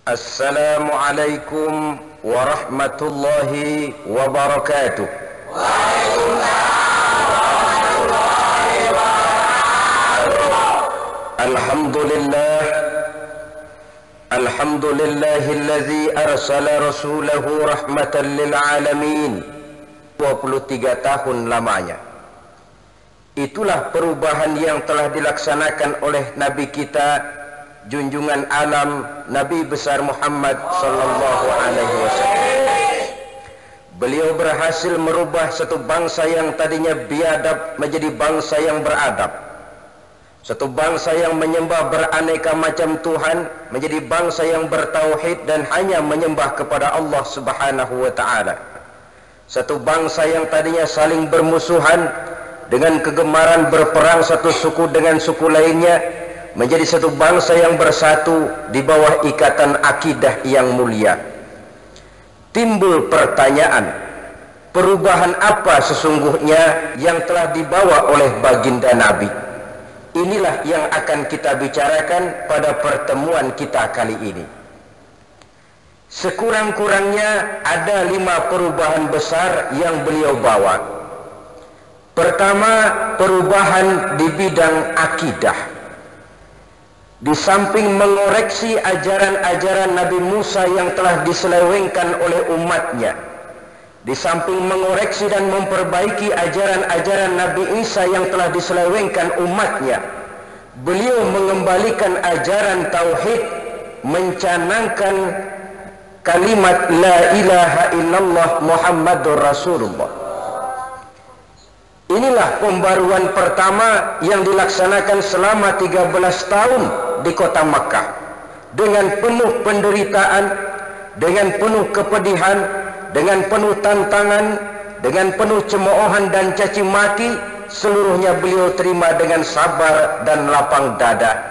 Assalamualaikum warahmatullahi wabarakatuh. Waalaikumsalam warahmatullahi wabarakatuh. Alhamdulillahillazi arsala rasulahu rahmatan lil alamin. 23 tahun lamanya. Itulah perubahan yang telah dilaksanakan oleh Nabi kita, junjungan alam Nabi besar Muhammad sallallahu alaihi wasallam. Beliau berhasil merubah satu bangsa yang tadinya biadab menjadi bangsa yang beradab. Satu bangsa yang menyembah beraneka macam Tuhan menjadi bangsa yang bertauhid dan hanya menyembah kepada Allah Subhanahu wa taala. Satu bangsa yang tadinya saling bermusuhan dengan kegemaran berperang satu suku dengan suku lainnya menjadi satu bangsa yang bersatu di bawah ikatan akidah yang mulia. Timbul pertanyaan, perubahan apa sesungguhnya yang telah dibawa oleh baginda Nabi? Inilah yang akan kita bicarakan pada pertemuan kita kali ini. Sekurang-kurangnya ada 5 perubahan besar yang beliau bawa. Pertama, perubahan di bidang akidah. Di samping mengoreksi ajaran-ajaran Nabi Musa yang telah diselewengkan oleh umatnya, di samping mengoreksi dan memperbaiki ajaran-ajaran Nabi Isa yang telah diselewengkan umatnya, beliau mengembalikan ajaran tauhid, mencanangkan kalimat la ilaha illallah Muhammadur Rasulullah. Inilah pembaruan pertama yang dilaksanakan selama 13 tahun di kota Makkah, dengan penuh penderitaan, dengan penuh kepedihan, dengan penuh tantangan, dengan penuh cemoohan dan caci maki. Seluruhnya beliau terima dengan sabar dan lapang dada.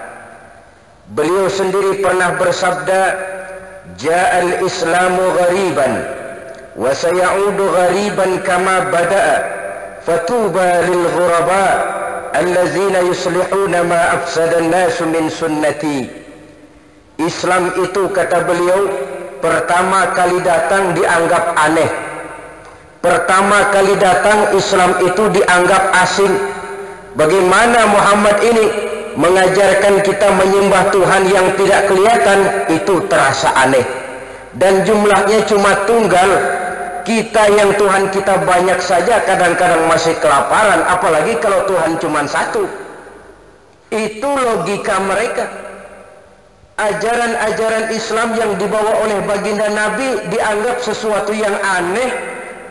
Beliau sendiri pernah bersabda, ja'al islamu ghariban wa sayaudu ghariban kama bada'a fatuba lil ghuraba allazina yuslihuna ma afsadan nasu min sunnati. Islam itu, kata beliau, pertama kali datang dianggap aneh. Pertama kali datang Islam itu dianggap asing. Bagaimana Muhammad ini mengajarkan kita menyembah Tuhan yang tidak kelihatan? Itu terasa aneh. Dan jumlahnya cuma tunggal. Kita yang Tuhan kita banyak saja kadang-kadang masih kelaparan, apalagi kalau Tuhan cuma satu. Itu logika mereka. Ajaran-ajaran Islam yang dibawa oleh baginda Nabi dianggap sesuatu yang aneh,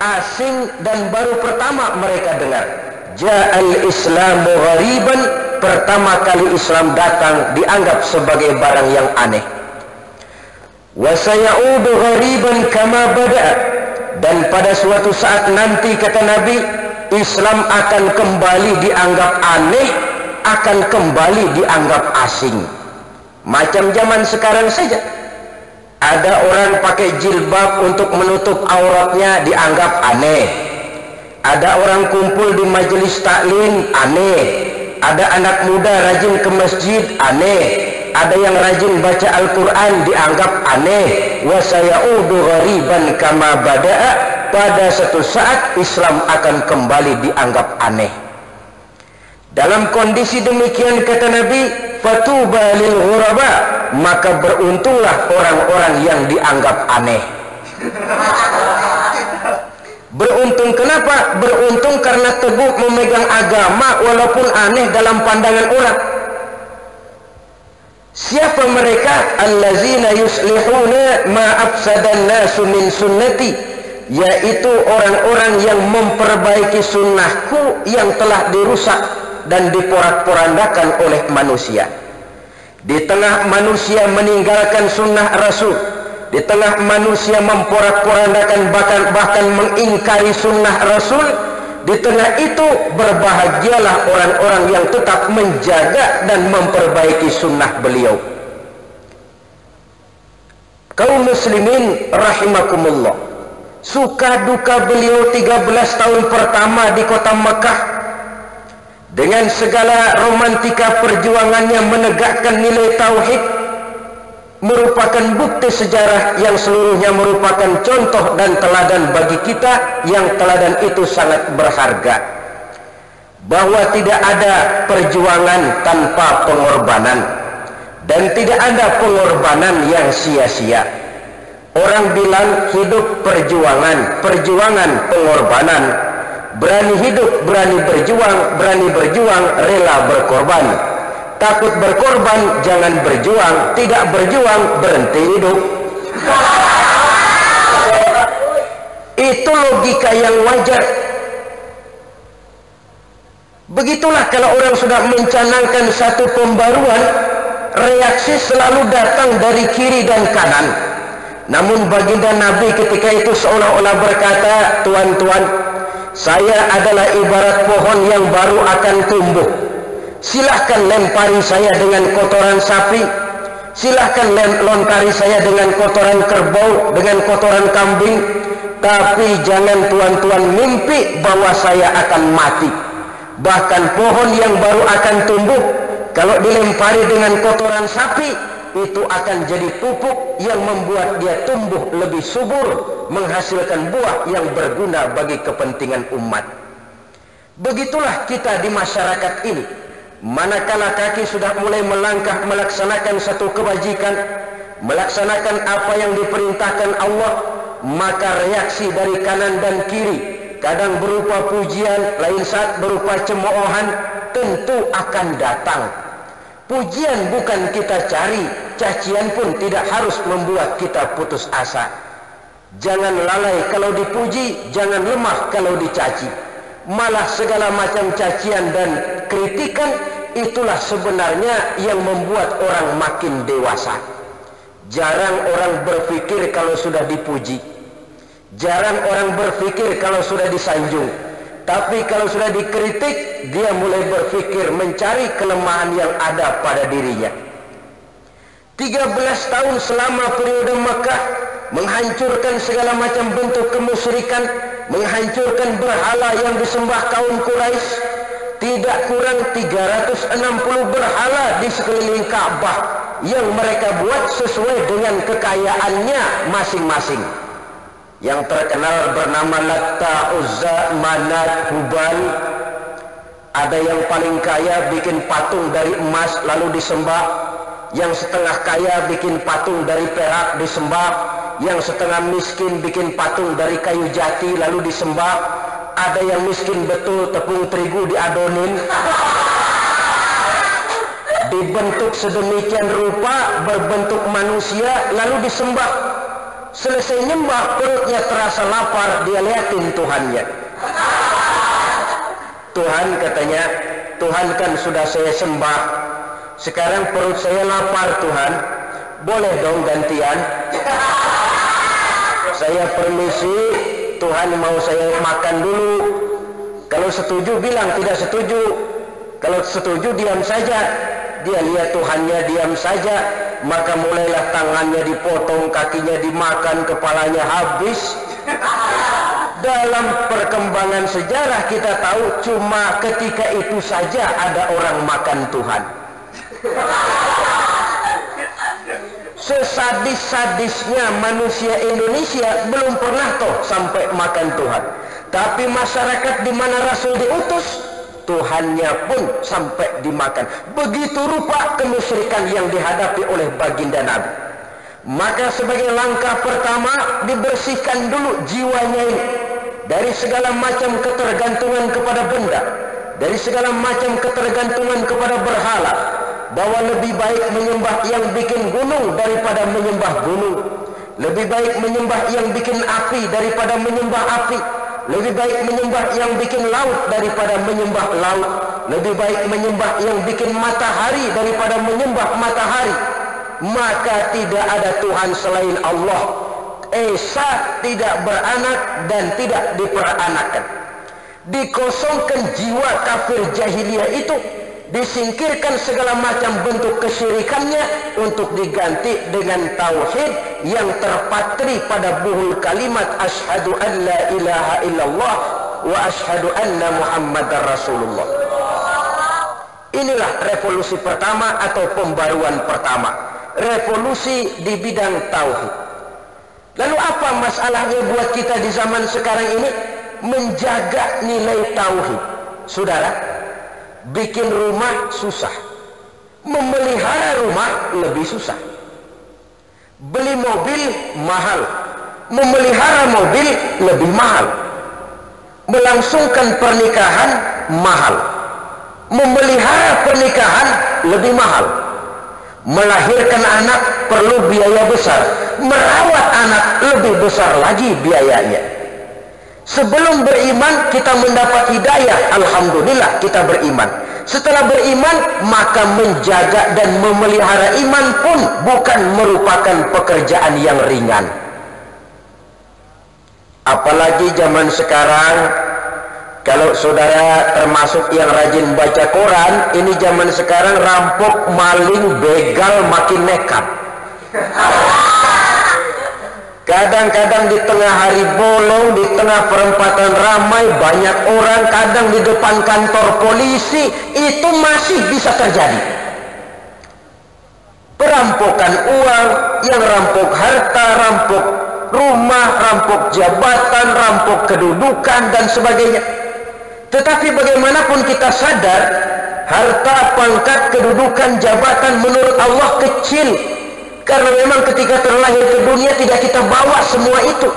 asing, dan baru pertama mereka dengar. Ja'al islamu ghariban, pertama kali Islam datang dianggap sebagai barang yang aneh. Wa sayaudu ghariban kama bada'a, dan pada suatu saat nanti, kata Nabi, Islam akan kembali dianggap aneh, akan kembali dianggap asing. Macam zaman sekarang saja. Ada orang pakai jilbab untuk menutup auratnya, dianggap aneh. Ada orang kumpul di majelis taklim, aneh. Ada anak muda rajin ke masjid, aneh. Ada yang rajin baca Al-Quran, dianggap aneh. Wa sayaudu ghariban kama bada'a, pada satu saat Islam akan kembali dianggap aneh. Dalam kondisi demikian, kata Nabi, fatuba lil ghuraba, maka beruntunglah orang-orang yang dianggap aneh. Beruntung kenapa? Beruntung karena teguh memegang agama walaupun aneh dalam pandangan orang. Siapa mereka? Allazina yuslihuna ma afsadan nasu min sunnati, yaitu orang-orang yang memperbaiki sunnahku yang telah dirusak dan diporak-porandakan oleh manusia. Di tengah manusia meninggalkan sunnah Rasul, di tengah manusia memporak-porandakan bahkan mengingkari sunnah Rasul, di tengah itu berbahagialah orang-orang yang tetap menjaga dan memperbaiki sunnah beliau. Kaum muslimin rahimakumullah, suka duka beliau 13 tahun pertama di kota Makkah, dengan segala romantika perjuangannya menegakkan nilai tauhid, merupakan bukti sejarah yang seluruhnya merupakan contoh dan teladan bagi kita, yang teladan itu sangat berharga, bahwa tidak ada perjuangan tanpa pengorbanan dan tidak ada pengorbanan yang sia-sia. Orang bilang hidup perjuangan, perjuangan pengorbanan, berani hidup berani berjuang rela berkorban. Takut berkorban jangan berjuang, tidak berjuang berhenti hidup. Itu logika yang wajar. Begitulah kalau orang sudah mencanangkan satu pembaruan, reaksi selalu datang dari kiri dan kanan. Namun baginda Nabi ketika itu seolah-olah berkata, tuan-tuan, saya adalah ibarat pohon yang baru akan tumbuh. Silahkan lempari saya dengan kotoran sapi, silahkan lontari saya dengan kotoran kerbau, dengan kotoran kambing, tapi jangan tuan-tuan mimpi bahwa saya akan mati. Bahkan pohon yang baru akan tumbuh, kalau dilempari dengan kotoran sapi, itu akan jadi pupuk yang membuat dia tumbuh lebih subur, menghasilkan buah yang berguna bagi kepentingan umat. Begitulah kita di masyarakat ini. Manakala kaki sudah mulai melangkah melaksanakan satu kebajikan, melaksanakan apa yang diperintahkan Allah, maka reaksi dari kanan dan kiri, kadang berupa pujian, lain saat berupa cemoohan, tentu akan datang. Pujian bukan kita cari, cacian pun tidak harus membuat kita putus asa. Jangan lalai kalau dipuji, jangan lemah kalau dicaci. Malah segala macam cacian dan kritikan, itulah sebenarnya yang membuat orang makin dewasa. Jarang orang berpikir kalau sudah dipuji, jarang orang berpikir kalau sudah disanjung. Tapi kalau sudah dikritik, dia mulai berpikir mencari kelemahan yang ada pada dirinya. 13 tahun selama periode Mekah, menghancurkan segala macam bentuk kemusyrikan, menghancurkan berhala yang disembah kaum Quraisy. Tidak kurang 360 berhala di sekeliling Ka'bah yang mereka buat sesuai dengan kekayaannya masing-masing. Yang terkenal bernama Latta, Uzza, Manat, Hubal. Ada yang paling kaya bikin patung dari emas lalu disembah. Yang setengah kaya bikin patung dari perak disembah. Yang setengah miskin bikin patung dari kayu jati lalu disembah. Ada yang miskin betul, tepung terigu diadonin, dibentuk sedemikian rupa berbentuk manusia lalu disembah. Selesai nyembah, perutnya terasa lapar, dia liatin Tuhannya. Tuhan katanya, Tuhan kan sudah saya sembah, sekarang perut saya lapar Tuhan, boleh dong gantian? Saya permisi, Tuhan mau saya makan dulu. Kalau setuju bilang, tidak setuju. Kalau setuju diam saja. Dia lihat Tuhannya diam saja, maka mulailah tangannya dipotong, kakinya dimakan, kepalanya habis. Dalam perkembangan sejarah kita tahu cuma ketika itu saja ada orang makan Tuhan. Sesadis-sadisnya manusia Indonesia belum pernah toh sampai makan Tuhan. Tapi masyarakat di mana Rasul diutus, Tuhannya pun sampai dimakan. Begitu rupa kemusyrikan yang dihadapi oleh baginda Nabi. Maka sebagai langkah pertama, dibersihkan dulu jiwanya ini dari segala macam ketergantungan kepada benda, dari segala macam ketergantungan kepada berhala, bahwa lebih baik menyembah yang bikin gunung daripada menyembah gunung, lebih baik menyembah yang bikin api daripada menyembah api, lebih baik menyembah yang bikin laut daripada menyembah laut, lebih baik menyembah yang bikin matahari daripada menyembah matahari. Maka tidak ada Tuhan selain Allah. Esa tidak beranak dan tidak diperanakan. Dikosongkan jiwa kafir jahiliyah itu, disingkirkan segala macam bentuk kesyirikannya untuk diganti dengan tauhid yang terpatri pada buhul kalimat asyhadu an la ilaha illallah wa asyhadu anna muhammadar rasulullah. Inilah revolusi pertama atau pembaruan pertama. revolusi di bidang tauhid. Lalu apa masalahnya buat kita di zaman sekarang ini menjaga nilai tauhid? Saudara, bikin rumah susah, memelihara rumah lebih susah. Beli mobil mahal, memelihara mobil lebih mahal. Melangsungkan pernikahan mahal, memelihara pernikahan lebih mahal. Melahirkan anak perlu biaya besar, merawat anak lebih besar lagi biayanya. Sebelum beriman kita mendapat hidayah, alhamdulillah kita beriman. Setelah beriman maka menjaga dan memelihara iman pun bukan merupakan pekerjaan yang ringan. Apalagi zaman sekarang, kalau saudara termasuk yang rajin baca Quran, ini zaman sekarang rampok, maling, begal makin nekat. Kadang-kadang di tengah hari bolong, di tengah perempatan ramai, banyak orang, kadang di depan kantor polisi, itu masih bisa terjadi. Perampokan uang, yang rampok harta, rampok rumah, rampok jabatan, rampok kedudukan, dan sebagainya. Tetapi bagaimanapun kita sadar, harta, pangkat, kedudukan, jabatan menurut Allah kecil. Karena memang ketika terlahir ke dunia tidak kita bawa semua itu.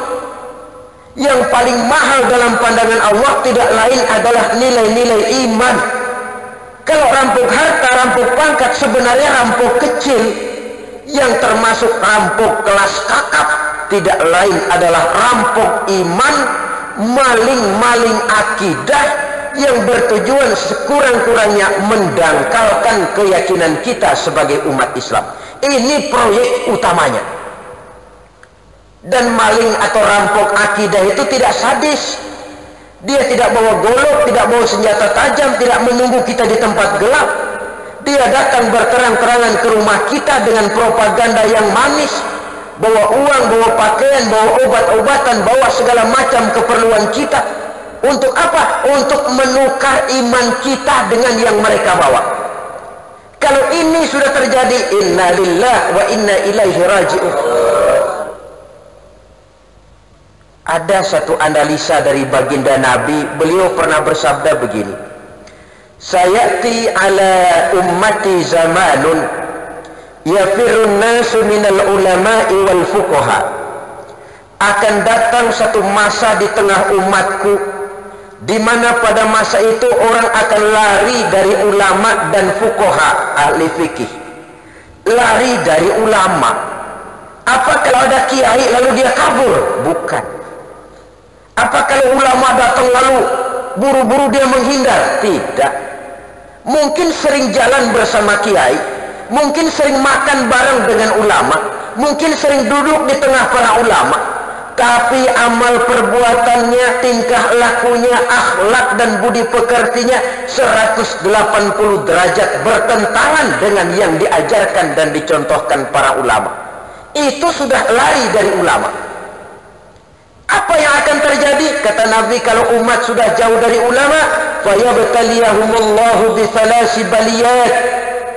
Yang paling mahal dalam pandangan Allah tidak lain adalah nilai-nilai iman. Kalau rampok harta, rampok pangkat sebenarnya rampok kecil. Yang termasuk rampok kelas kakap tidak lain adalah rampok iman, maling-maling akidah yang bertujuan sekurang-kurangnya mendangkalkan keyakinan kita sebagai umat Islam. Ini proyek utamanya. Dan maling atau rampok akidah itu tidak sadis. Dia tidak bawa golok, tidak bawa senjata tajam, tidak menunggu kita di tempat gelap. Dia datang berterang-terangan ke rumah kita dengan propaganda yang manis. Bawa uang, bawa pakaian, bawa obat-obatan, bawa segala macam keperluan kita. Untuk apa? Untuk menukar iman kita dengan yang mereka bawa. Kalau ini sudah terjadi, inna lillah wa inna ilaihi raji'un. Ada satu analisa dari baginda Nabi, beliau pernah bersabda begini, sayati ala ummati zamanun yafirun nasu minal ulama'i wal fuqaha. Akan datang satu masa di tengah umatku di mana pada masa itu orang akan lari dari ulama dan fuqaha, ahli fikih. Lari dari ulama. Apa kalau ada kiai lalu dia kabur? Bukan. Apa kalau ulama datang lalu buru-buru dia menghindar? Tidak. Mungkin sering jalan bersama kiai, mungkin sering makan bareng dengan ulama, mungkin sering duduk di tengah para ulama, tapi amal perbuatannya, tingkah lakunya, akhlak dan budi pekertinya 180 derajat bertentangan dengan yang diajarkan dan dicontohkan para ulama. Itu sudah lari dari ulama. Apa yang akan terjadi? Kata Nabi, kalau umat sudah jauh dari ulama, fayabtaliyahumullahu bithalasi baliyat.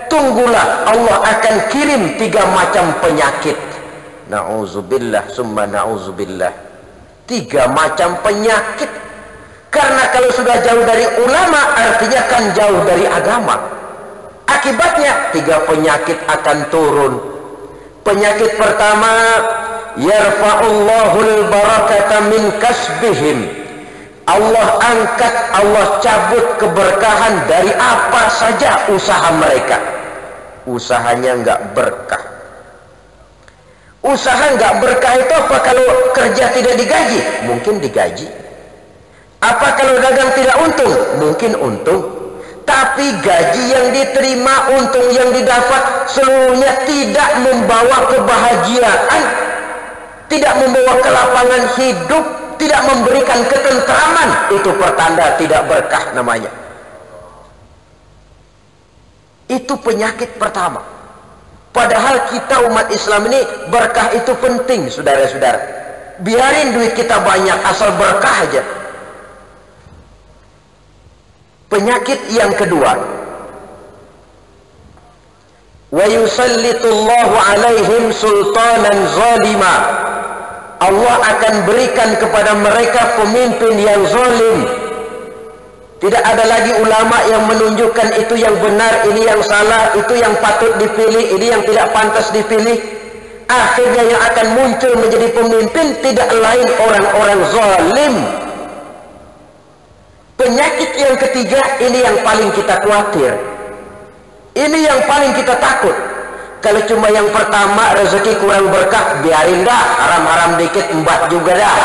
Tunggulah, Allah akan kirim 3 macam penyakit. Na'udzubillah summa na'udzubillah. 3 macam penyakit. Karena kalau sudah jauh dari ulama artinya kan jauh dari agama. Akibatnya 3 penyakit akan turun. Penyakit pertama, yarfa'ullahul barakata min kasbihim. Allah angkat, Allah cabut keberkahan dari apa saja usaha mereka. Usahanya enggak berkah. Usaha enggak berkah itu apa? Kalau kerja tidak digaji? Mungkin digaji. Apa kalau dagang tidak untung? Mungkin untung. Tapi gaji yang diterima, untung yang didapat, seluruhnya tidak membawa kebahagiaan, tidak membawa kelapangan hidup, tidak memberikan ketentraman. Itu pertanda tidak berkah namanya. Itu penyakit pertama. Padahal kita umat Islam ini berkah itu penting, saudara-saudara. Biarin duit kita banyak, asal berkah aja. Penyakit yang kedua, wa yusallitullahu alaihim sultanan zalima. Allah akan berikan kepada mereka pemimpin yang zalim. Tidak ada lagi ulama yang menunjukkan itu yang benar, ini yang salah, itu yang patut dipilih, ini yang tidak pantas dipilih. Akhirnya yang akan muncul menjadi pemimpin tidak lain orang-orang zalim. Penyakit yang ketiga, ini yang paling kita khawatir, ini yang paling kita takut. Kalau cuma yang pertama rezeki kurang berkah, biarin dah, haram-haram dikit embat juga dah.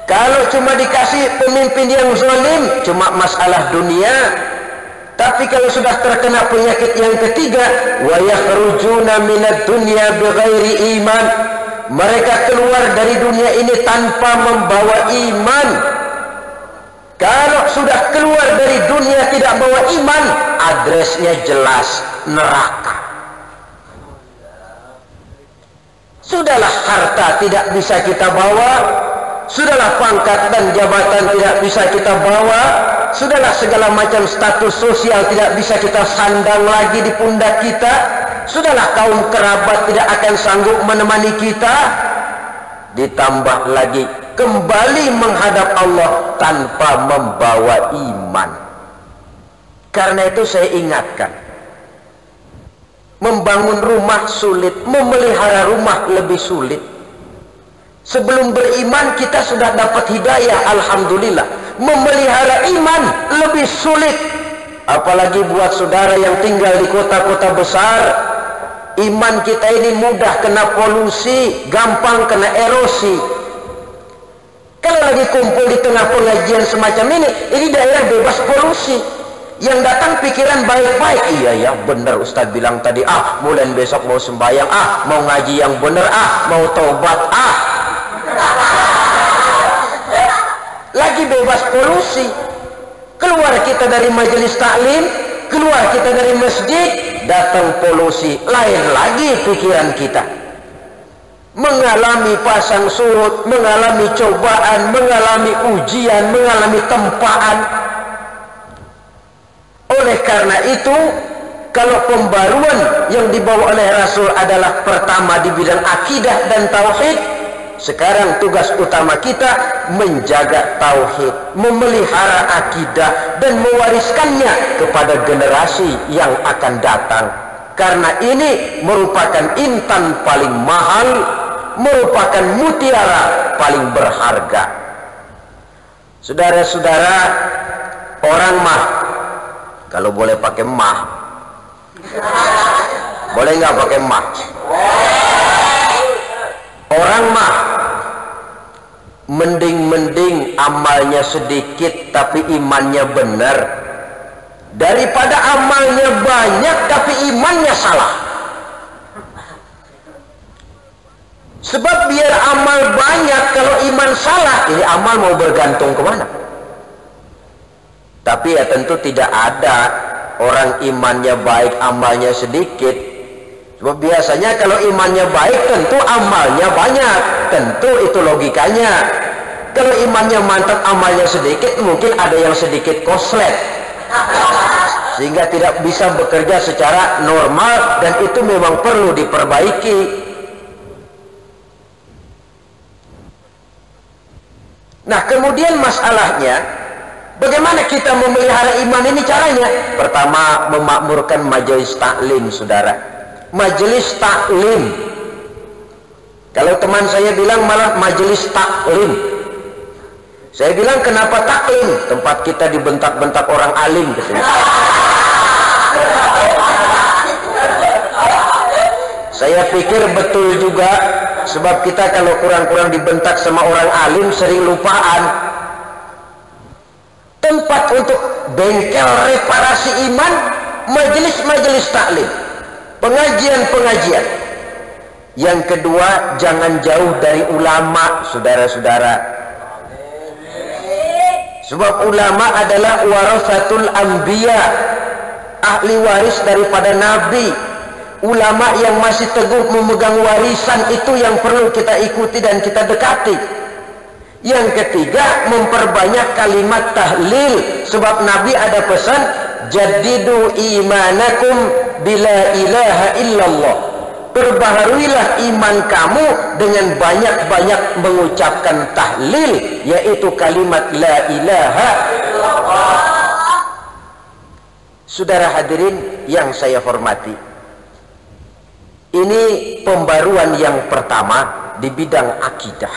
Kalau cuma dikasih pemimpin yang zalim, cuma masalah dunia. Tapi kalau sudah terkena penyakit yang ketiga, wa yakhrujuna minad dunya bighairi iman, mereka keluar dari dunia ini tanpa membawa iman. Kalau sudah keluar dari dunia tidak bawa iman, adresnya jelas, neraka. Sudahlah harta tidak bisa kita bawa, sudahlah pangkat dan jabatan tidak bisa kita bawa, sudahlah segala macam status sosial tidak bisa kita sandang lagi di pundak kita, sudahlah kaum kerabat tidak akan sanggup menemani kita. Ditambah lagi kembali menghadap Allah tanpa membawa iman. Karena itu saya ingatkan, membangun rumah sulit, memelihara rumah lebih sulit. Sebelum beriman kita sudah dapat hidayah, alhamdulillah. Memelihara iman lebih sulit, apalagi buat saudara yang tinggal di kota-kota besar. Iman kita ini mudah kena polusi, gampang kena erosi. Kalau lagi kumpul di tengah pengajian semacam ini daerah bebas polusi. Yang datang pikiran baik-baik, iya ya benar Ustadz bilang tadi, mulai besok mau sembahyang, mau ngaji yang benar, mau taubat, lagi bebas polusi. Keluar kita dari majelis taklim, keluar kita dari masjid, datang polusi, lain lagi pikiran kita. Mengalami pasang surut, mengalami cobaan, mengalami ujian, mengalami tempaan. Oleh karena itu, kalau pembaruan yang dibawa oleh Rasul adalah pertama di bidang akidah dan tauhid, sekarang tugas utama kita menjaga tauhid, memelihara akidah dan mewariskannya kepada generasi yang akan datang. Karena ini merupakan intan paling mahal, merupakan mutiara paling berharga. Saudara-saudara, orang mah kalau boleh pakai mah, boleh nggak pakai mah? Orang mah mending amalnya sedikit tapi imannya benar, daripada amalnya banyak tapi imannya salah. Sebab biar amal banyak kalau iman salah, ini amal mau bergantung kemana? Tapi ya tentu tidak ada orang imannya baik amalnya sedikit. Sebab biasanya kalau imannya baik tentu amalnya banyak, tentu itu logikanya. Kalau imannya mantap amalnya sedikit, mungkin ada yang sedikit koslet, sehingga tidak bisa bekerja secara normal, dan itu memang perlu diperbaiki. Nah, kemudian masalahnya, bagaimana kita memelihara iman ini caranya? Pertama, memakmurkan majelis taklim, saudara. Majelis taklim. Kalau teman saya bilang malah majelis taklim. Saya bilang kenapa taklim? Tempat kita dibentak-bentak orang alim kesini. Saya pikir betul juga, sebab kita kalau kurang-kurang dibentak sama orang alim sering lupaan. Tempat untuk bengkel reparasi iman, majelis-majelis taklim, pengajian-pengajian. Yang kedua, jangan jauh dari ulama, saudara-saudara. Sebab ulama adalah warasatul anbiya, ahli waris daripada nabi. Ulama yang masih teguh memegang warisan itu yang perlu kita ikuti dan kita dekati. Yang ketiga, memperbanyak kalimat tahlil. Sebab Nabi ada pesan, jaddidu imanakum bila ilaha illallah. Perbaharuilah iman kamu dengan banyak-banyak mengucapkan tahlil, yaitu kalimat la ilaha illallah. Saudara hadirin yang saya hormati, ini pembaruan yang pertama di bidang akidah,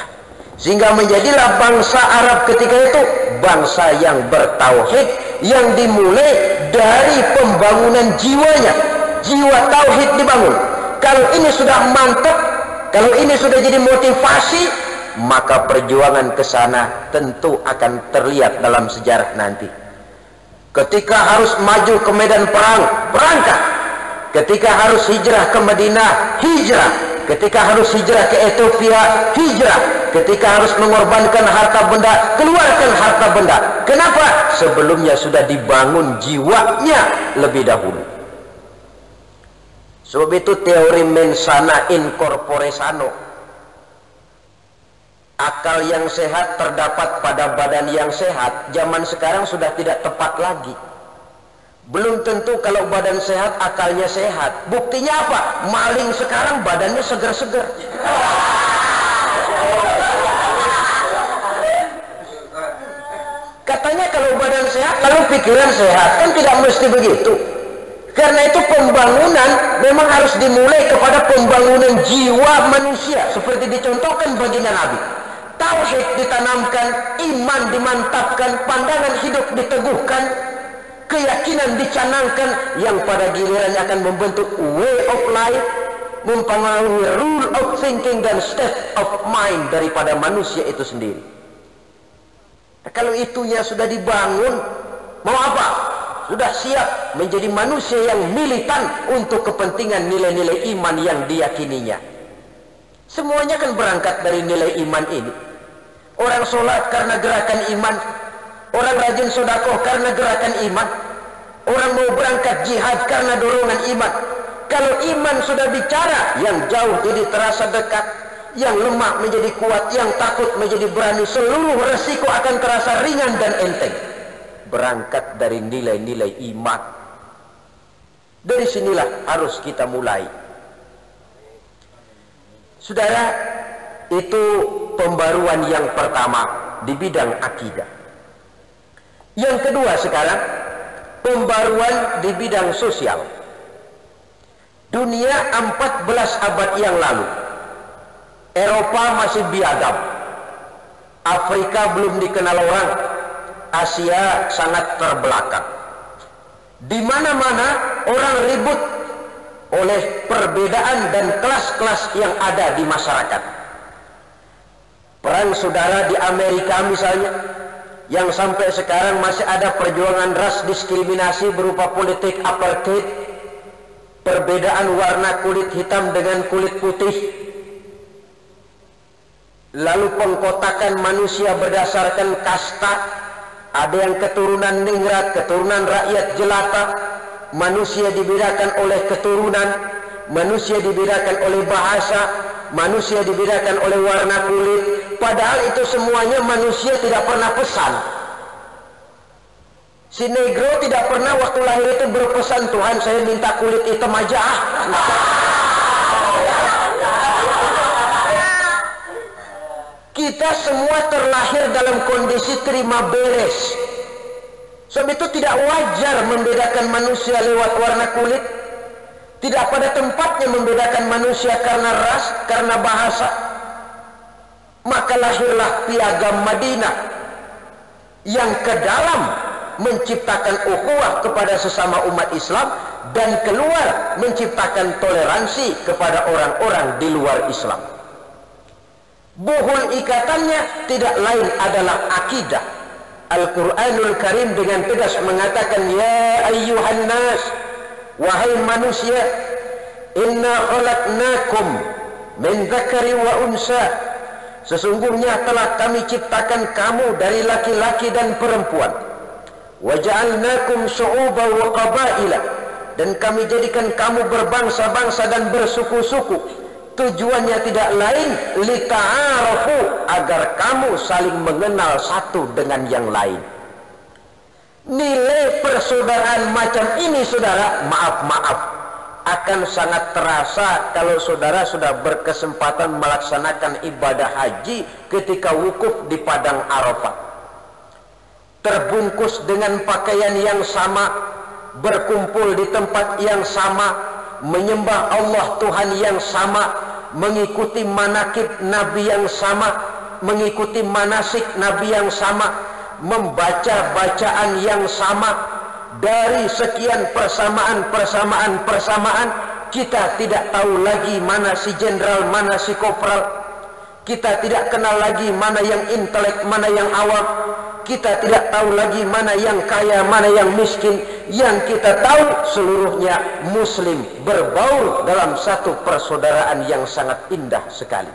sehingga menjadilah bangsa Arab ketika itu bangsa yang bertauhid, yang dimulai dari pembangunan jiwanya. Jiwa tauhid dibangun. Kalau ini sudah mantap, kalau ini sudah jadi motivasi, maka perjuangan ke sana tentu akan terlihat dalam sejarah nanti. Ketika harus maju ke medan perang, berangkat. Ketika harus hijrah ke Madinah, hijrah. Ketika harus hijrah ke Ethiopia, hijrah. Ketika harus mengorbankan harta benda, keluarkan harta benda. Kenapa? Sebelumnya sudah dibangun jiwanya lebih dahulu. Sebab itu teori mens sana in corpore sano. Akal yang sehat terdapat pada badan yang sehat. Zaman sekarang sudah tidak tepat lagi. Belum tentu kalau badan sehat akalnya sehat. Buktinya apa? Maling sekarang badannya seger-seger. Katanya kalau badan sehat lalu pikiran sehat, kan tidak mesti begitu. Karena itu pembangunan memang harus dimulai kepada pembangunan jiwa manusia, seperti dicontohkan baginda Nabi. Tauhid ditanamkan, iman dimantapkan, pandangan hidup diteguhkan, keyakinan dicanangkan, yang pada gilirannya akan membentuk way of life, mempengaruhi rule of thinking dan state of mind daripada manusia itu sendiri. Nah, kalau itunya sudah dibangun, mau apa? Sudah siap menjadi manusia yang militan untuk kepentingan nilai-nilai iman yang diyakininya. Semuanya kan berangkat dari nilai iman ini. Orang sholat karena gerakan iman, orang rajin sedekah karena gerakan iman, orang mau berangkat jihad karena dorongan iman. Kalau iman sudah bicara, yang jauh jadi terasa dekat, yang lemah menjadi kuat, yang takut menjadi berani, seluruh resiko akan terasa ringan dan enteng. Berangkat dari nilai-nilai iman. Dari sinilah harus kita mulai. Saudara, itu pembaruan yang pertama di bidang akidah. Yang kedua sekarang, pembaruan di bidang sosial. Dunia 14 abad yang lalu, Eropa masih biadab, Afrika belum dikenal orang, Asia sangat terbelakang. Di mana-mana orang ribut oleh perbedaan dan kelas-kelas yang ada di masyarakat. Perang saudara di Amerika misalnya, yang sampai sekarang masih ada perjuangan ras diskriminasi berupa politik apartheid, perbedaan warna kulit hitam dengan kulit putih, lalu pengkotakan manusia berdasarkan kasta. Ada yang keturunan ningrat, keturunan rakyat jelata. Manusia dibedakan oleh keturunan, manusia dibedakan oleh bahasa, manusia dibedakan oleh warna kulit. Padahal itu semuanya manusia tidak pernah pesan. Si negro tidak pernah waktu lahir itu berpesan, Tuhan saya minta kulit hitam aja. Kita semua terlahir dalam kondisi terima beres. Sebab itu tidak wajar membedakan manusia lewat warna kulit. Tidak pada tempatnya membedakan manusia karena ras, karena bahasa. Maka lahirlah piagam Madinah yang ke dalam menciptakan ukhuwah kepada sesama umat Islam, dan keluar menciptakan toleransi kepada orang-orang di luar Islam. Buhul ikatannya tidak lain adalah akidah. Al-Quranul Karim dengan tegas mengatakan, ya ayyuhan nas, wahai manusia, inna khalaqnakum min dzakari wa unsa, sesungguhnya telah kami ciptakan kamu dari laki-laki dan perempuan, wa ja'alnakum syu'uban wa qabaila, dan kami jadikan kamu berbangsa-bangsa dan bersuku-suku. Tujuannya tidak lain lita'arafu, agar kamu saling mengenal satu dengan yang lain. nilai persaudaraan macam ini, saudara, maaf, akan sangat terasa kalau saudara sudah berkesempatan melaksanakan ibadah haji ketika wukuf di padang Arafah. Terbungkus dengan pakaian yang sama, berkumpul di tempat yang sama, menyembah Allah Tuhan yang sama, mengikuti manakib Nabi yang sama, mengikuti manasik Nabi yang sama, membaca bacaan yang sama. Dari sekian persamaan, kita tidak tahu lagi mana si jenderal, mana si kopral. Kita tidak kenal lagi mana yang intelek, mana yang awam. Kita tidak tahu lagi mana yang kaya, mana yang miskin. Yang kita tahu seluruhnya muslim, berbaur dalam satu persaudaraan yang sangat indah sekali.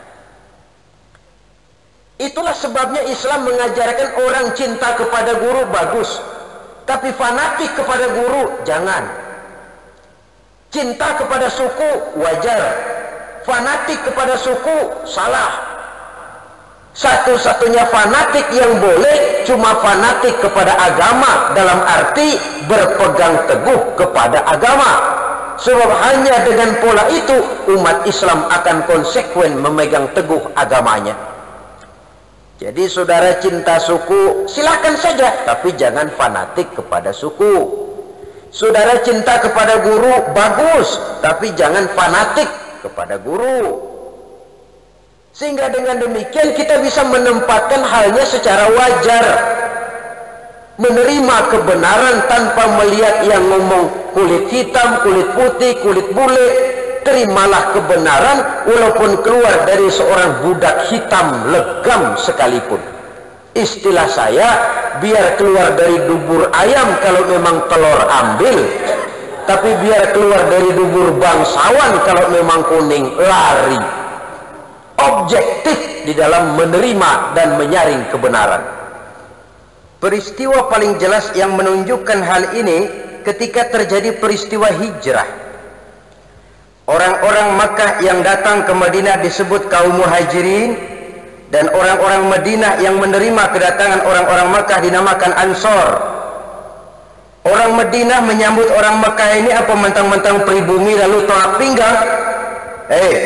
Itulah sebabnya Islam mengajarkan orang cinta kepada guru bagus, tapi fanatik kepada guru jangan. Cinta kepada suku wajar, fanatik kepada suku salah. Satu-satunya fanatik yang boleh cuma fanatik kepada agama, dalam arti berpegang teguh kepada agama. Sebab hanya dengan pola itu umat Islam akan konsekuen memegang teguh agamanya. Jadi saudara cinta suku silakan saja, tapi jangan fanatik kepada suku. Saudara cinta kepada guru bagus, tapi jangan fanatik kepada guru. Sehingga dengan demikian kita bisa menempatkan halnya secara wajar, menerima kebenaran tanpa melihat yang ngomong kulit hitam, kulit putih, kulit bule. Terimalah kebenaran walaupun keluar dari seorang budak hitam legam sekalipun. Istilah saya, biar keluar dari dubur ayam kalau memang telur ambil, tapi biar keluar dari dubur bangsawan kalau memang kuning lari. Objektif di dalam menerima dan menyaring kebenaran. Peristiwa paling jelas yang menunjukkan hal ini ketika terjadi peristiwa hijrah. Orang-orang Makkah yang datang ke Madinah disebut kaum muhajirin, dan orang-orang Madinah yang menerima kedatangan orang-orang Makkah dinamakan Ansor. Orang Madinah menyambut orang Makkah ini apa mentang-mentang pribumi lalu tolak pinggang.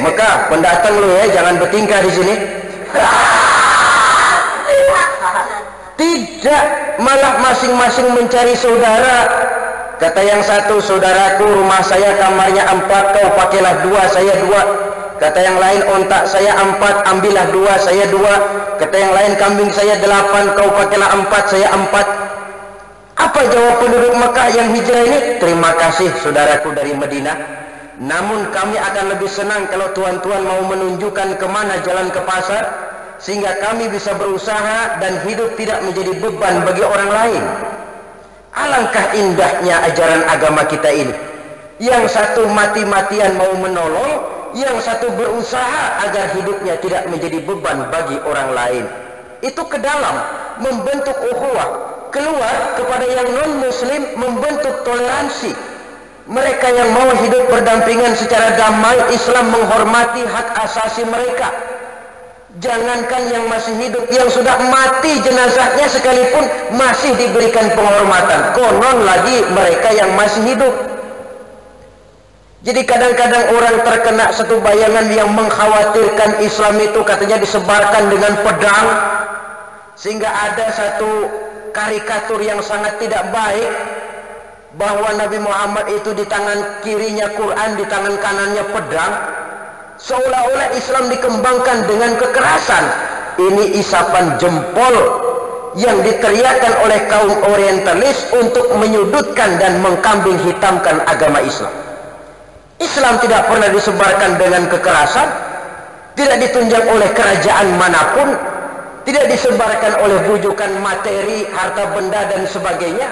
Makkah, pendatang lu ya, jangan bertingkah di sini. Tidak, malah masing-masing mencari saudara. Kata yang satu, saudaraku rumah saya kamarnya 4, kau pakailah 2, saya 2. Kata yang lain, ontak saya 4, ambillah 2, saya 2. Kata yang lain, kambing saya 8, kau pakailah 4, saya 4. Apa jawab penduduk Mekah yang hijrah ini? Terima kasih saudaraku dari Madinah, namun kami akan lebih senang kalau tuan-tuan mau menunjukkan kemana jalan ke pasar, sehingga kami bisa berusaha dan hidup tidak menjadi beban bagi orang lain. Alangkah indahnya ajaran agama kita ini. Yang satu mati-matian mau menolong, yang satu berusaha agar hidupnya tidak menjadi beban bagi orang lain. Itu ke dalam, membentuk ukhuwah. Keluar kepada yang non-muslim, membentuk toleransi. Mereka yang mau hidup berdampingan secara damai, Islam menghormati hak asasi mereka. Jangankan yang masih hidup, yang sudah mati jenazahnya sekalipun masih diberikan penghormatan. Konon lagi mereka yang masih hidup. Jadi kadang-kadang orang terkena satu bayangan yang mengkhawatirkan Islam itu katanya disebarkan dengan pedang, sehingga ada satu karikatur yang sangat tidak baik bahwa Nabi Muhammad itu di tangan kirinya Quran, di tangan kanannya pedang. Seolah-olah Islam dikembangkan dengan kekerasan. Ini isapan jempol yang diteriakkan oleh kaum orientalis untuk menyudutkan dan mengkambing hitamkan agama Islam. Islam tidak pernah disebarkan dengan kekerasan, tidak ditunjang oleh kerajaan manapun, tidak disebarkan oleh bujukan materi, harta benda dan sebagainya.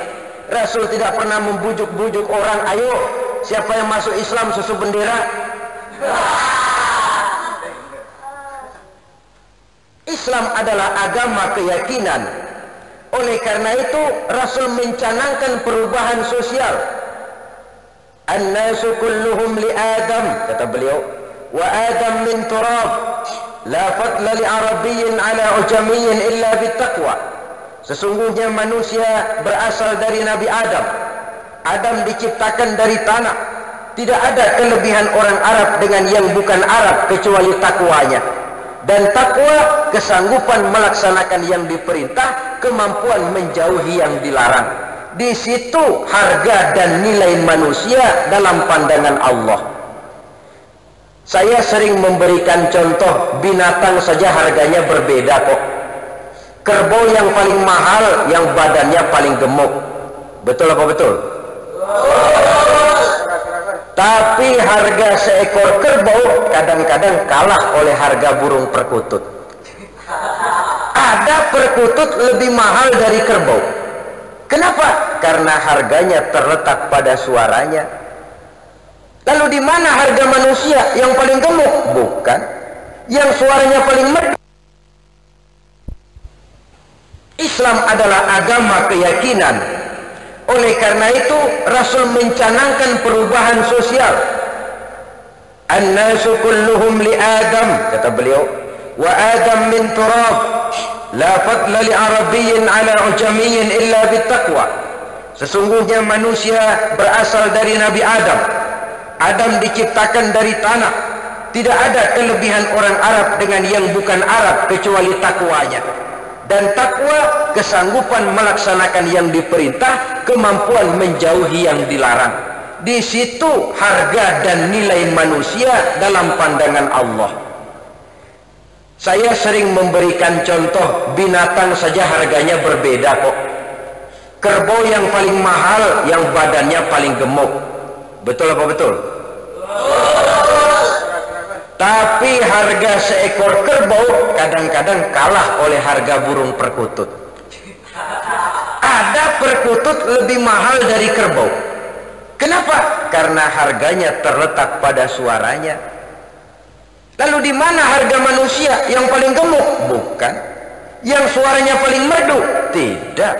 Rasul tidak pernah membujuk-bujuk orang, ayo siapa yang masuk Islam susu bendera. Islam adalah agama keyakinan. Oleh karena itu Rasul mencanangkan perubahan sosial. An-nasu kulluhum li Adam, kata beliau, wa Adam min turab, la fadla li arabiyyin ala ujamiyyin illa bittaqwa. Sesungguhnya manusia berasal dari Nabi Adam. Adam diciptakan dari tanah. Tidak ada kelebihan orang Arab dengan yang bukan Arab kecuali takwanya. Dan takwa kesanggupan melaksanakan yang diperintah, kemampuan menjauhi yang dilarang. Di situ harga dan nilai manusia dalam pandangan Allah. Saya sering memberikan contoh, binatang saja harganya berbeda kok. Kerbau yang paling mahal, yang badannya paling gemuk. Betul apa betul? Tapi harga seekor kerbau kadang-kadang kalah oleh harga burung perkutut. Ada perkutut lebih mahal dari kerbau. Kenapa? Karena harganya terletak pada suaranya. Lalu di mana harga manusia yang paling gemuk? Bukan. Yang suaranya paling merdu. Islam adalah agama keyakinan. Oleh karena itu Rasul mencanangkan perubahan sosial. An-nasu kulluhum li Adam, kata beliau, wa Adam min turab, la fadla li arabiyyin ala ujamiyyin illa bittaqwa. Sesungguhnya manusia berasal dari Nabi Adam. Adam diciptakan dari tanah. Tidak ada kelebihan orang Arab dengan yang bukan Arab kecuali takwanya. Dan takwa kesanggupan melaksanakan yang diperintah, kemampuan menjauhi yang dilarang. Di situ harga dan nilai manusia dalam pandangan Allah. Saya sering memberikan contoh, binatang saja harganya berbeda kok. Kerbau yang paling mahal, yang badannya paling gemuk. Betul apa betul? Tapi harga seekor kerbau kadang-kadang kalah oleh harga burung perkutut. Ada perkutut lebih mahal dari kerbau. Kenapa? Karena harganya terletak pada suaranya. Lalu di mana harga manusia yang paling gemuk? Bukan. Yang suaranya paling merdu? Tidak.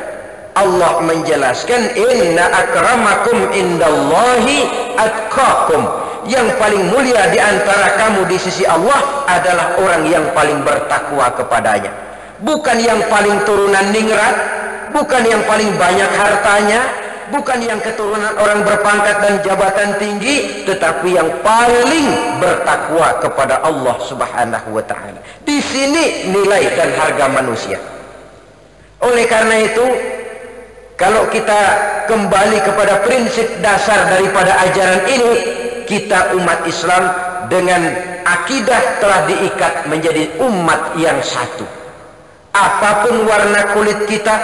Allah menjelaskan, inna akramakum indallahi atqakum. Yang paling mulia di antara kamu di sisi Allah adalah orang yang paling bertakwa kepadanya. Bukan yang paling turunan ningrat, bukan yang paling banyak hartanya, bukan yang keturunan orang berpangkat dan jabatan tinggi, tetapi yang paling bertakwa kepada Allah Subhanahu wa ta'ala. Di sini nilai dan harga manusia. Oleh karena itu, kalau kita kembali kepada prinsip dasar daripada ajaran ini, kita umat Islam dengan akidah telah diikat menjadi umat yang satu. Apapun warna kulit kita,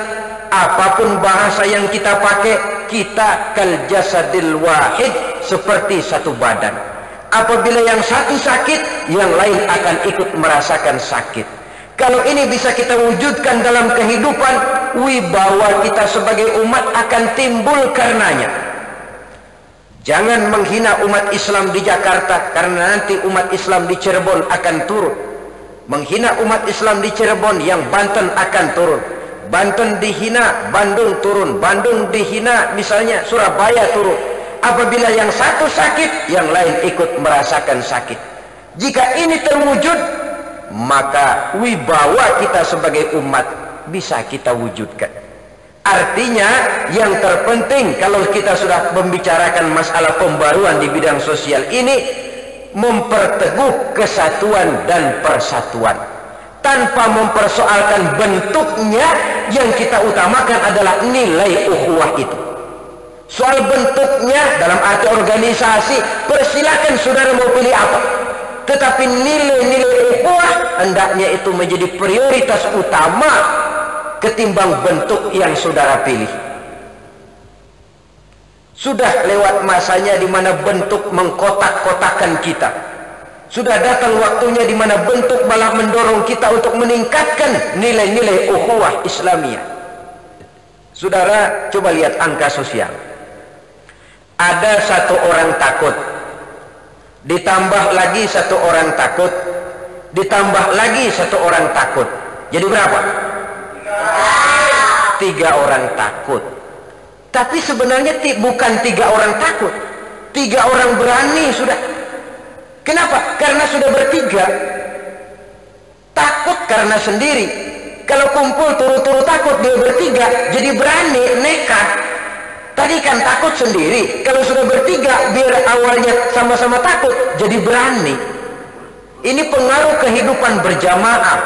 apapun bahasa yang kita pakai, kita kal jasadil wahid, seperti satu badan. Apabila yang satu sakit, yang lain akan ikut merasakan sakit. Kalau ini bisa kita wujudkan dalam kehidupan, wibawa kita sebagai umat akan timbul karenanya. Jangan menghina umat Islam di Jakarta, karena nanti umat Islam di Cirebon akan turun. Menghina umat Islam di Cirebon, yang Banten akan turun. Banten dihina, Bandung turun. Bandung dihina, misalnya Surabaya turun. Apabila yang satu sakit, yang lain ikut merasakan sakit. Jika ini terwujud, maka wibawa kita sebagai umat bisa kita wujudkan. Artinya yang terpenting kalau kita sudah membicarakan masalah pembaruan di bidang sosial ini, memperteguh kesatuan dan persatuan tanpa mempersoalkan bentuknya. Yang kita utamakan adalah nilai ukhuwah itu. Soal bentuknya dalam arti organisasi, persilakan saudara mau pilih apa, tetapi nilai-nilai ukhuwah hendaknya itu menjadi prioritas utama ketimbang bentuk yang saudara pilih. Sudah lewat masanya di mana bentuk mengkotak-kotakan kita. Sudah datang waktunya di mana bentuk malah mendorong kita untuk meningkatkan nilai-nilai ukhuwah Islamiyah. Saudara, coba lihat angka sosial. Ada satu orang takut, ditambah lagi satu orang takut, ditambah lagi satu orang takut. Jadi berapa? 3 orang takut. Tapi sebenarnya bukan 3 orang takut, 3 orang berani sudah. Kenapa? Karena sudah bertiga. Takut karena sendiri, Kalau kumpul turu-turu takut dia bertiga, jadi berani, nekat. Tadi kan takut sendiri, kalau sudah bertiga biar awalnya sama-sama takut, jadi berani. Ini pengaruh kehidupan berjamaah,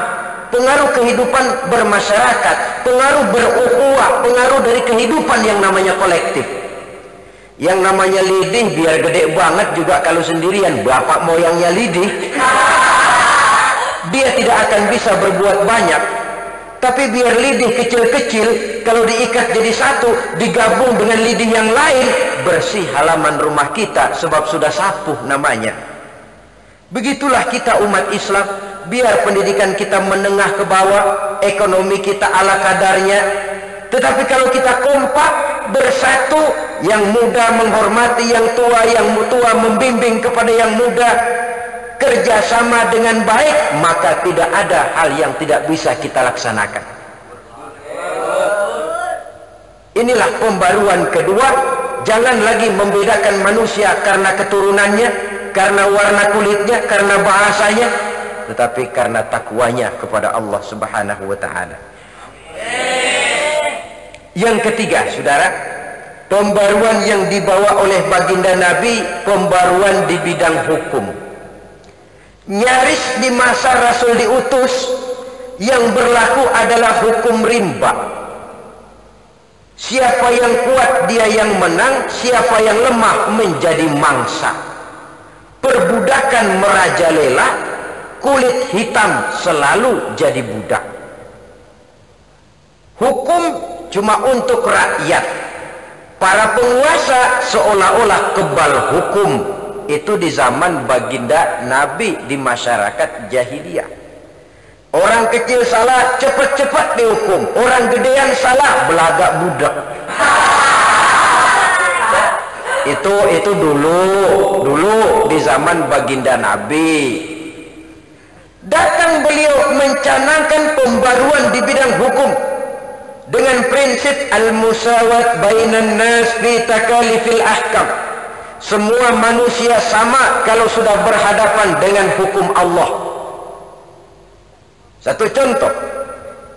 pengaruh kehidupan bermasyarakat, pengaruh berukhuwah, pengaruh dari kehidupan yang namanya kolektif. Yang namanya lidih biar gede banget juga kalau sendirian, bapak moyangnya lidih, dia tidak akan bisa berbuat banyak. Tapi biar lidih kecil-kecil, kalau diikat jadi satu, digabung dengan lidih yang lain, bersih halaman rumah kita, sebab sudah sapuh namanya. Begitulah kita umat Islam, biar pendidikan kita menengah ke bawah, ekonomi kita ala kadarnya. Tetapi kalau kita kompak, bersatu, yang muda menghormati yang tua membimbing kepada yang muda, kerjasama dengan baik, maka tidak ada hal yang tidak bisa kita laksanakan. Inilah pembaruan kedua. Jangan lagi membedakan manusia karena keturunannya, karena warna kulitnya, karena bahasanya, tetapi karena takwanya kepada Allah Subhanahu wa ta'ala. Yang ketiga, saudara, pembaruan yang dibawa oleh baginda Nabi, pembaruan di bidang hukum. Nyaris di masa Rasul diutus, yang berlaku adalah hukum rimba. Siapa yang kuat dia yang menang, siapa yang lemah menjadi mangsa. Perbudakan merajalela, kulit hitam selalu jadi budak. Hukum cuma untuk rakyat. Para penguasa seolah-olah kebal hukum. Itu di zaman baginda Nabi di masyarakat jahiliyah. Orang kecil salah cepat-cepat dihukum, orang gedean salah belagak budak. Itu dulu di zaman baginda Nabi. Datang beliau mencanangkan pembaruan di bidang hukum dengan prinsip al-musawat bainan nas fi takalifil ahkam. Semua manusia sama kalau sudah berhadapan dengan hukum Allah. Satu contoh,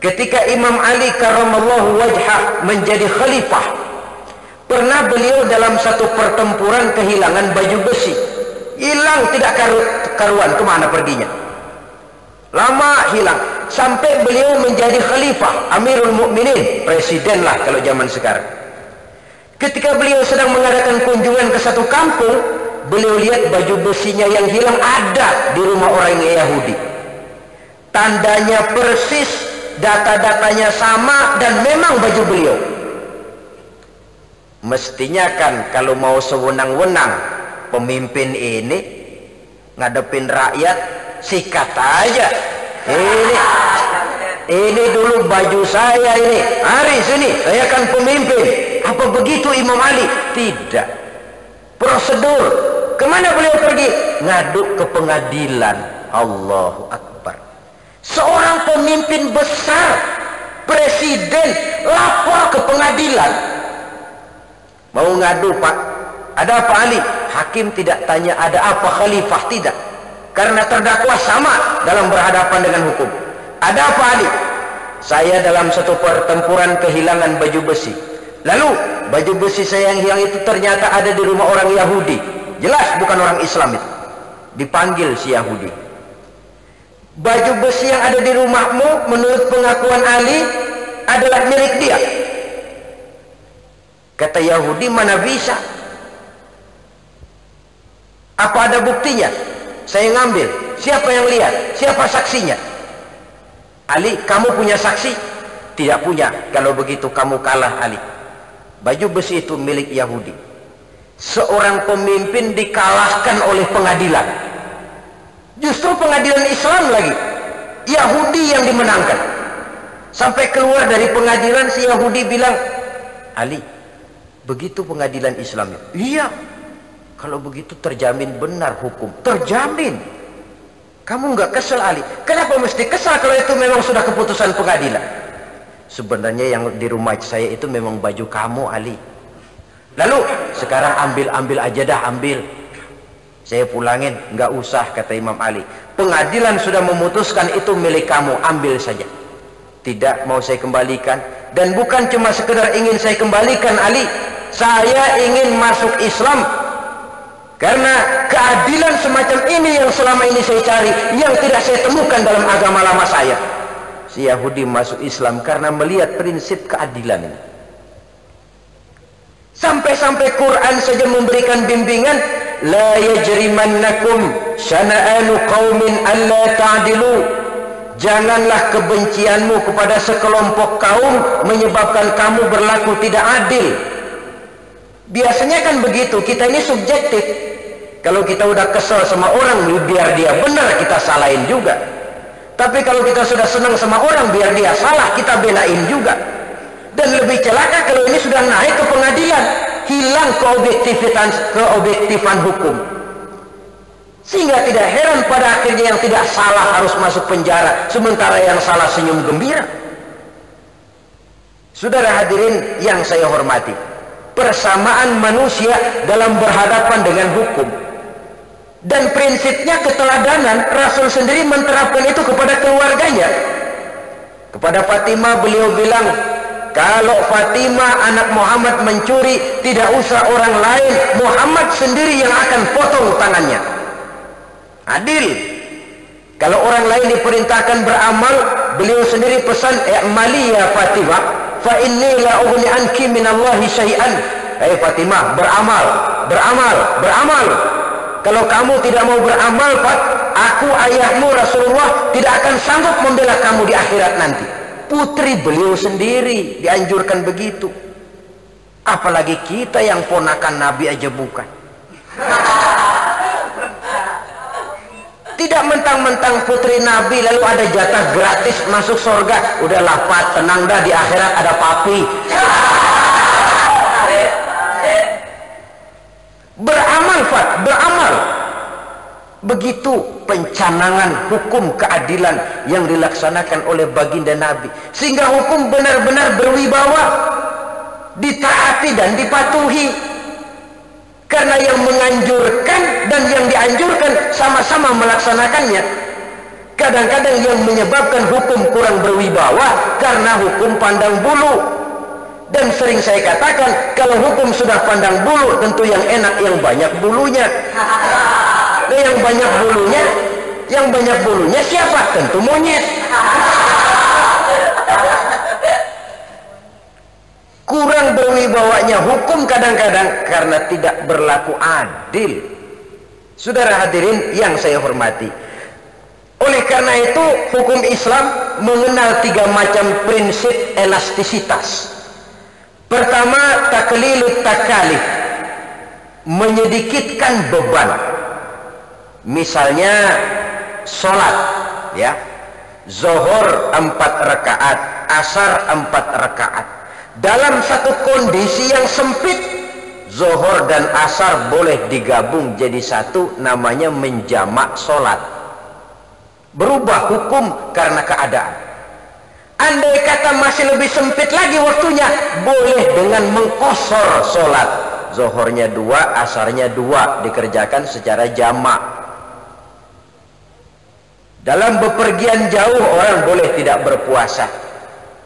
ketika Imam Ali karramallahu wajhah menjadi khalifah, pernah beliau dalam satu pertempuran kehilangan baju besi. Hilang tidak karuan, kemana perginya? Lama hilang, sampai beliau menjadi khalifah, Amirul Mukminin, presiden lah kalau zaman sekarang. Ketika beliau sedang mengadakan kunjungan ke satu kampung, beliau lihat baju besinya yang hilang ada di rumah orang Yahudi. Tandanya persis, data-datanya sama, dan memang baju beliau. Mestinya kan kalau mau sewenang-wenang pemimpin ini ngadepin rakyat, sikat aja. Ini dulu baju saya ini, hari sini saya kan pemimpin. Apa begitu Imam Ali? Tidak. Prosedur. Kemana beliau pergi? Ngadu ke pengadilan. Allahu Akbar. Seorang pemimpin besar, presiden, lapor ke pengadilan. Mau ngadu, Pak? Ada apa Ali? Hakim tidak tanya ada apa, khalifah tidak. Karena terdakwa sama dalam berhadapan dengan hukum. Ada apa Ali? Saya dalam satu pertempuran kehilangan baju besi. Lalu baju besi saya yang hilang itu ternyata ada di rumah orang Yahudi. Jelas bukan orang Islam itu. Dipanggil si Yahudi. Baju besi yang ada di rumahmu menurut pengakuan Ali adalah milik dia. Kata Yahudi, mana bisa? Apa ada buktinya? Saya ngambil. Siapa yang lihat? Siapa saksinya? Ali, kamu punya saksi? Tidak punya. Kalau begitu kamu kalah, Ali. Baju besi itu milik Yahudi. Seorang pemimpin dikalahkan oleh pengadilan. Justru pengadilan Islam lagi. Yahudi yang dimenangkan. Sampai keluar dari pengadilan si Yahudi bilang, Ali, begitu pengadilan Islam. Iya. Kalau begitu terjamin benar hukum. Terjamin. Kamu nggak kesel, Ali? Kenapa mesti kesal kalau itu memang sudah keputusan pengadilan? Sebenarnya yang di rumah saya itu memang baju kamu, Ali. Lalu sekarang ambil aja dah, ambil. Saya pulangin, nggak usah, kata Imam Ali. Pengadilan sudah memutuskan itu milik kamu, ambil saja. Tidak mau saya kembalikan. Dan bukan cuma sekedar ingin saya kembalikan Ali, saya ingin masuk Islam. Karena keadilan semacam ini yang selama ini saya cari, yang tidak saya temukan dalam agama lama saya. Si Yahudi masuk Islam karena melihat prinsip keadilan ini. Sampai-sampai Quran saja memberikan bimbingan, la yajrimannakum syana'anu qaumin alla ta'dilu. Janganlah kebencianmu kepada sekelompok kaum menyebabkan kamu berlaku tidak adil. Biasanya kan begitu, kita ini subjektif. Kalau kita udah kesel sama orang, biar dia benar, kita salahin juga. Tapi kalau kita sudah senang sama orang, biar dia salah, kita belain juga. Dan lebih celaka kalau ini sudah naik ke pengadilan, hilang keobjektifan hukum. Sehingga tidak heran pada akhirnya yang tidak salah harus masuk penjara, sementara yang salah senyum gembira. Saudara hadirin yang saya hormati, persamaan manusia dalam berhadapan dengan hukum. Dan prinsipnya keteladanan, Rasul sendiri menerapkan itu kepada keluarganya. Kepada Fatimah beliau bilang, kalau Fatimah anak Muhammad mencuri, tidak usah orang lain, Muhammad sendiri yang akan potong tangannya. Adil. Kalau orang lain diperintahkan beramal, beliau sendiri pesan, i'mali ya Fatimah, fa inni la ughni anki minallahi syai'an. Hai Fatimah, beramal, beramal, beramal. Kalau kamu tidak mau beramal, Pak, aku ayahmu Rasulullah tidak akan sanggup membela kamu di akhirat nanti. Putri beliau sendiri dianjurkan begitu. Apalagi kita yang ponakan Nabi aja bukan. Tidak mentang-mentang putri Nabi lalu ada jatah gratis masuk surga. Udahlah Pak, tenang dah, di akhirat ada papi. Beramal Pak, beramal. Begitu pencanangan hukum keadilan yang dilaksanakan oleh baginda Nabi, sehingga hukum benar-benar berwibawa, ditaati dan dipatuhi. Karena yang menganjurkan dan yang dianjurkan sama-sama melaksanakannya. Kadang-kadang yang menyebabkan hukum kurang berwibawa karena hukum pandang bulu. Dan sering saya katakan, kalau hukum sudah pandang bulu, tentu yang enak yang banyak bulunya. Nah, yang banyak bulunya siapa? Tentu monyet. Kurang berwibawanya hukum kadang-kadang karena tidak berlaku adil. Saudara hadirin yang saya hormati, oleh karena itu hukum Islam mengenal 3 macam prinsip elastisitas. Pertama, taklilut takalif, menyedikitkan beban. Misalnya sholat, ya, zuhur 4 rakaat, asar 4 rakaat. Dalam satu kondisi yang sempit, zuhur dan asar boleh digabung jadi satu, namanya menjamak sholat. Berubah hukum karena keadaan. Andai kata masih lebih sempit lagi waktunya, boleh dengan mengqashar sholat. Zuhurnya 2, asarnya 2, dikerjakan secara jamak. Dalam bepergian jauh orang boleh tidak berpuasa.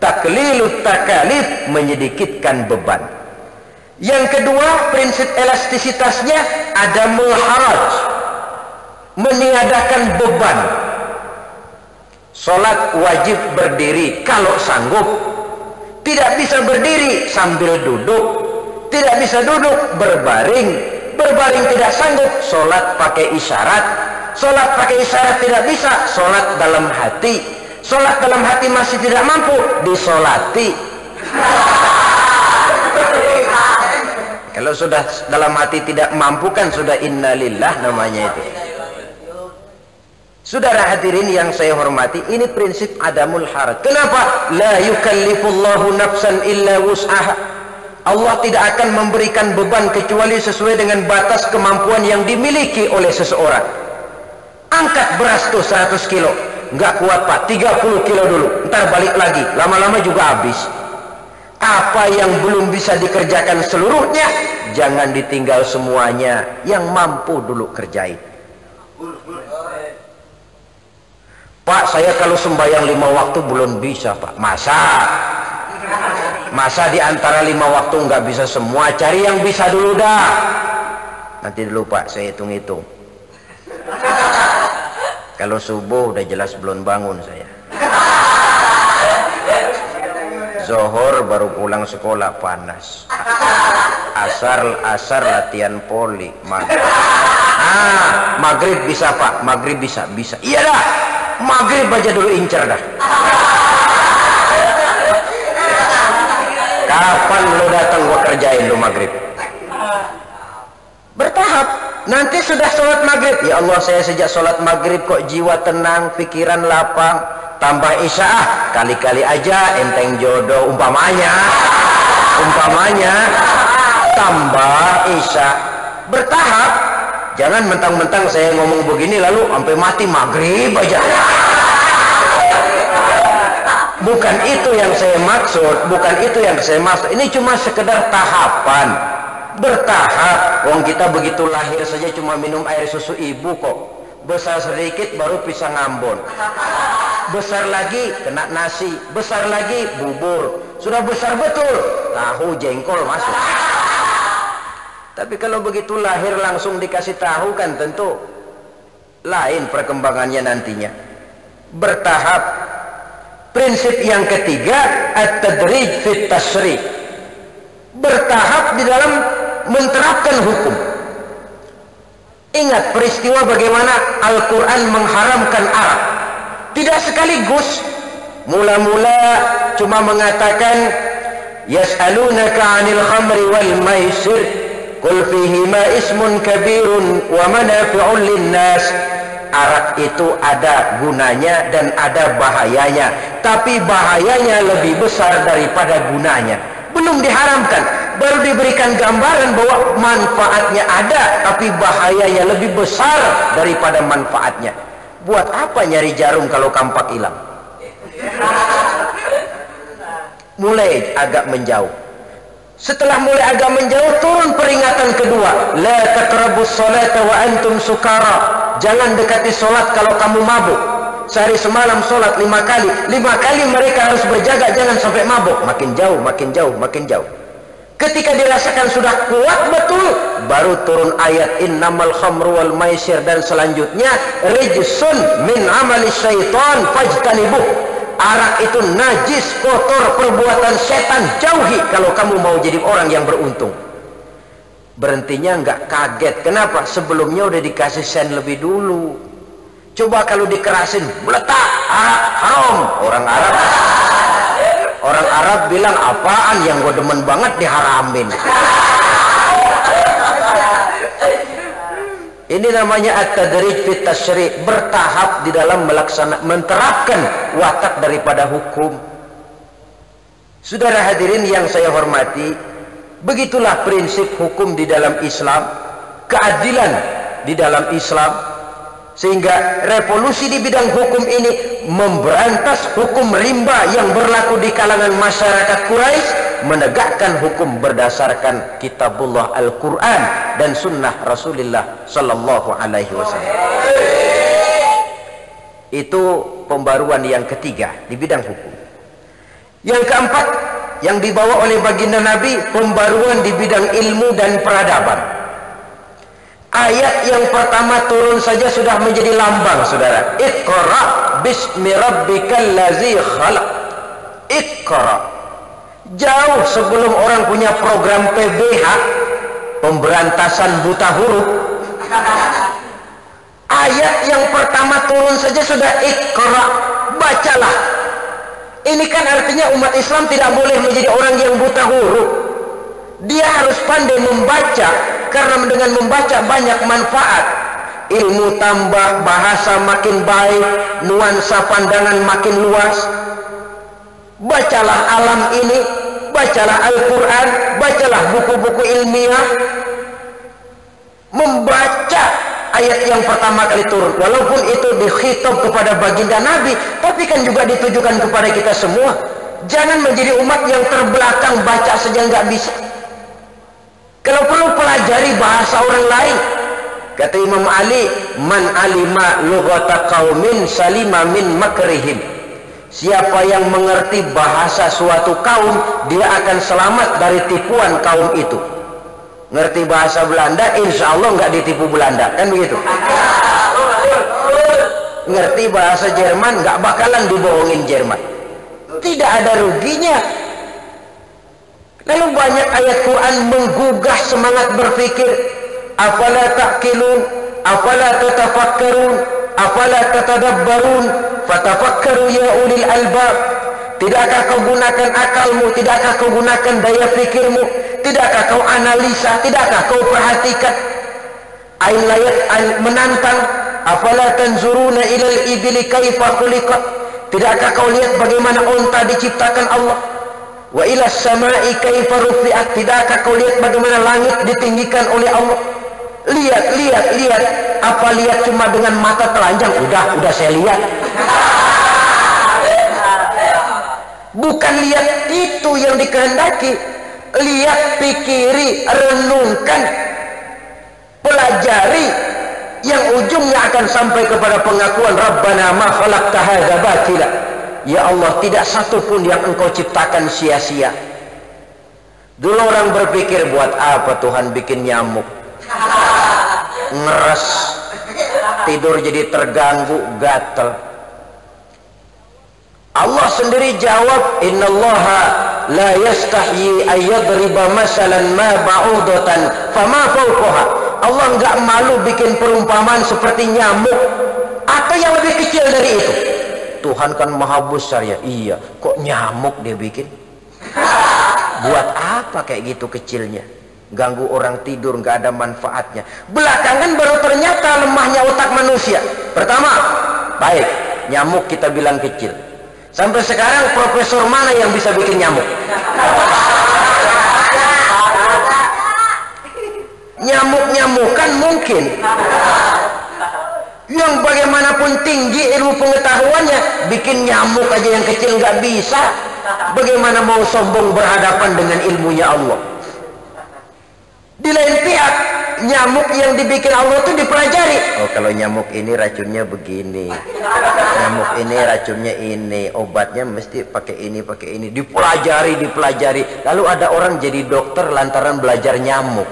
Taklilut takalif, menyedikitkan beban. Yang kedua, prinsip elastisitasnya ada haraj, meniadakan beban. Sholat wajib berdiri kalau sanggup. Tidak bisa berdiri sambil duduk. Tidak bisa duduk berbaring. Berbaring tidak sanggup, sholat pakai isyarat. Sholat pakai isyarat tidak bisa, sholat dalam hati. Sholat dalam hati masih tidak mampu, disolati. Kalau sudah dalam hati tidak mampu kan sudah innalillah namanya itu. Saudara hadirin yang saya hormati, ini prinsip adamul haraj. Kenapa? La yukallifullahu nafsan illa wus'aha. Allah tidak akan memberikan beban kecuali sesuai dengan batas kemampuan yang dimiliki oleh seseorang. Angkat beras tuh 100 kilo. Nggak kuat Pak, 30 kilo dulu, ntar balik lagi, lama-lama juga habis. Apa yang belum bisa dikerjakan seluruhnya, jangan ditinggal semuanya, yang mampu dulu kerjain. Pak, saya kalau sembahyang 5 waktu belum bisa, Pak. Masa di antara 5 waktu nggak bisa semua? Cari yang bisa dulu dah. Nanti dulu Pak, saya hitung-hitung. Kalau subuh udah jelas belum bangun saya. Zohor baru pulang sekolah panas. Asar latihan poli. Maghrib bisa Pak, maghrib bisa. Iya dah, maghrib aja dulu incer dah. Kapan lo datang gua kerjain lo maghrib? Bertahap. Nanti sudah sholat maghrib, ya Allah saya sejak sholat maghrib kok jiwa tenang, pikiran lapang. Tambah isya, kali-kali aja enteng jodoh, umpamanya tambah isya. Bertahap. Jangan mentang-mentang saya ngomong begini lalu sampai mati maghrib aja. Bukan itu yang saya maksud, ini cuma sekedar tahapan. Bertahap. Wong kita begitu lahir saja cuma minum air susu ibu kok. Besar sedikit baru pisang Ambon. Besar lagi kena nasi, besar lagi bubur. Sudah besar betul, tahu jengkol masuk. Tapi kalau begitu lahir langsung dikasih tahu kan tentu lain perkembangannya nantinya. Bertahap. Prinsip yang ketiga, at-tadrij fit tasyrih. Bertahap di dalam menerapkan hukum. Ingat peristiwa bagaimana Al-Quran mengharamkan arak. Tidak sekaligus. Mula-mula cuma mengatakan yas'alunaka 'anil khamri wal maisir qul fihima ismun kabirun wa manafi'un linnas. Arak itu ada gunanya dan ada bahayanya, tapi bahayanya lebih besar daripada gunanya. Belum diharamkan, baru diberikan gambaran bahwa manfaatnya ada, tapi bahayanya lebih besar daripada manfaatnya. Buat apa nyari jarum kalau kampak hilang? Mulai agak menjauh. Setelah mulai agak menjauh, turun peringatan kedua, la taqrabus salata wa antum sukara. Jangan dekati solat kalau kamu mabuk. Sehari semalam solat 5 kali. 5 kali mereka harus berjaga jangan sampai mabuk. Makin jauh. Ketika dirasakan sudah kuat betul, baru turun ayat innamal khamru wal maisir dan selanjutnya rijsun min amali syaitan fajtanibuh. Arak itu najis, kotor, perbuatan setan, jauhi kalau kamu mau jadi orang yang beruntung. Berhentinya nggak kaget. Kenapa? Sebelumnya udah dikasih sen lebih dulu. Coba kalau dikerasin, meletak, arak haram. Orang Arab bilang apaan yang gue demen banget diharamin. Ini namanya at-tadrij fit tasyrih, bertahap di dalam menerapkan watak daripada hukum. Saudara hadirin yang saya hormati, begitulah prinsip hukum di dalam Islam, keadilan di dalam Islam. Sehingga revolusi di bidang hukum ini memberantas hukum rimba yang berlaku di kalangan masyarakat Quraisy, menegakkan hukum berdasarkan kitabullah Al-Quran dan sunnah Rasulullah Sallallahu Alaihi Wasallam. Itu pembaruan yang ketiga di bidang hukum. Yang keempat yang dibawa oleh baginda Nabi, pembaruan di bidang ilmu dan peradaban. Ayat yang pertama turun saja sudah menjadi lambang, saudara. Iqra bismi rabbikal ladzi khalaq. Iqra. Jauh sebelum orang punya program PBH, pemberantasan buta huruf, ayat yang pertama turun saja sudah iqra, bacalah. Ini kan artinya umat Islam tidak boleh menjadi orang yang buta huruf. Dia harus pandai membaca, karena dengan membaca banyak manfaat. Ilmu tambah, bahasa makin baik, nuansa pandangan makin luas. Bacalah alam ini, bacalah Al-Quran, bacalah buku-buku ilmiah. Membaca ayat yang pertama kali turun, walaupun itu dikhitab kepada baginda Nabi, tapi kan juga ditujukan kepada kita semua. Jangan menjadi umat yang terbelakang, baca saja nggak bisa. Kalau perlu pelajari bahasa orang lain. Kata Imam Ali, man alima lughata qaumin salima min makrihim. Siapa yang mengerti bahasa suatu kaum, dia akan selamat dari tipuan kaum itu. Ngerti bahasa Belanda, insya Allah nggak ditipu Belanda, kan begitu. Ngerti bahasa Jerman, nggak bakalan dibohongin Jerman. Tidak ada ruginya. Lalu banyak ayat Quran menggugah semangat berpikir. Afala ta'qilun, afala tatafakkarun, afala tatadabbarun, fatafakkaru ya ulil albab. Tidakkah kau gunakan akalmu, tidakkah kau gunakan daya fikirmu, tidakkah kau analisa, tidakkah kau perhatikan? Ain layat menantang, afala tanzuruna ilal ibili kaifa khuliqat. Tidakkah kau lihat bagaimana unta diciptakan Allah? Wa ilas samai kaifa rufi'at. Tidakkah kau lihat bagaimana langit ditinggikan oleh Allah? Lihat. Apa lihat cuma dengan mata telanjang? Udah saya lihat. Bukan lihat itu yang dikehendaki. Lihat, pikiri, renungkan, pelajari, yang ujungnya akan sampai kepada pengakuan Rabbana ma khalaqta hadza batila. Ya Allah, tidak satu pun yang engkau ciptakan sia-sia. Dulu orang berpikir, buat apa Tuhan bikin nyamuk? Ngeres, tidur jadi terganggu, gatel. Allah sendiri jawab, innallaha la yastahyi ayyadriba masalan ma ba'udatan fama fawqaha. Allah enggak malu bikin perumpamaan seperti nyamuk atau yang lebih kecil dari itu. Tuhan kan maha besar ya. Iya, kok nyamuk dia bikin? Buat apa kayak gitu kecilnya? Ganggu orang tidur, nggak ada manfaatnya. Belakangan baru ternyata lemahnya otak manusia. Pertama, baik, nyamuk kita bilang kecil. Sampai sekarang profesor mana yang bisa bikin nyamuk? Nyamuk-nyamukan mungkin. Yang bagaimanapun tinggi ilmu pengetahuannya, bikin nyamuk aja yang kecil nggak bisa. Bagaimana mau sombong berhadapan dengan ilmunya Allah? Di lain pihak, nyamuk yang dibikin Allah itu dipelajari. Oh, kalau nyamuk ini racunnya begini, nyamuk ini racunnya ini, obatnya mesti pakai ini. Dipelajari. Lalu ada orang jadi dokter lantaran belajar nyamuk.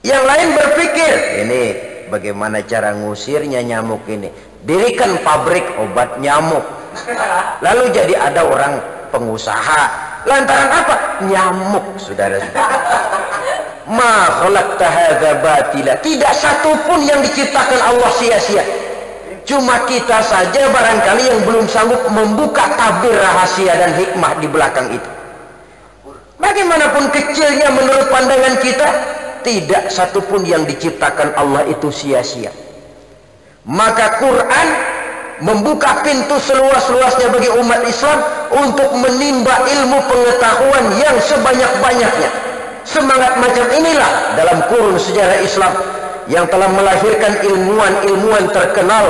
Yang lain berpikir, ini bagaimana cara ngusirnya nyamuk ini? Dirikan pabrik obat nyamuk. Lalu jadi ada orang pengusaha. Lantaran apa? Nyamuk, saudara-saudara. Ma khalaqta hadza batila. Tidak satu pun yang diciptakan Allah sia-sia. Cuma kita saja barangkali yang belum sanggup membuka tabir rahasia dan hikmah di belakang itu. Bagaimanapun kecilnya menurut pandangan kita, tidak satu pun yang diciptakan Allah itu sia-sia. Maka Quran membuka pintu seluas-luasnya bagi umat Islam untuk menimba ilmu pengetahuan yang sebanyak-banyaknya. Semangat macam inilah dalam kurun sejarah Islam yang telah melahirkan ilmuwan-ilmuwan terkenal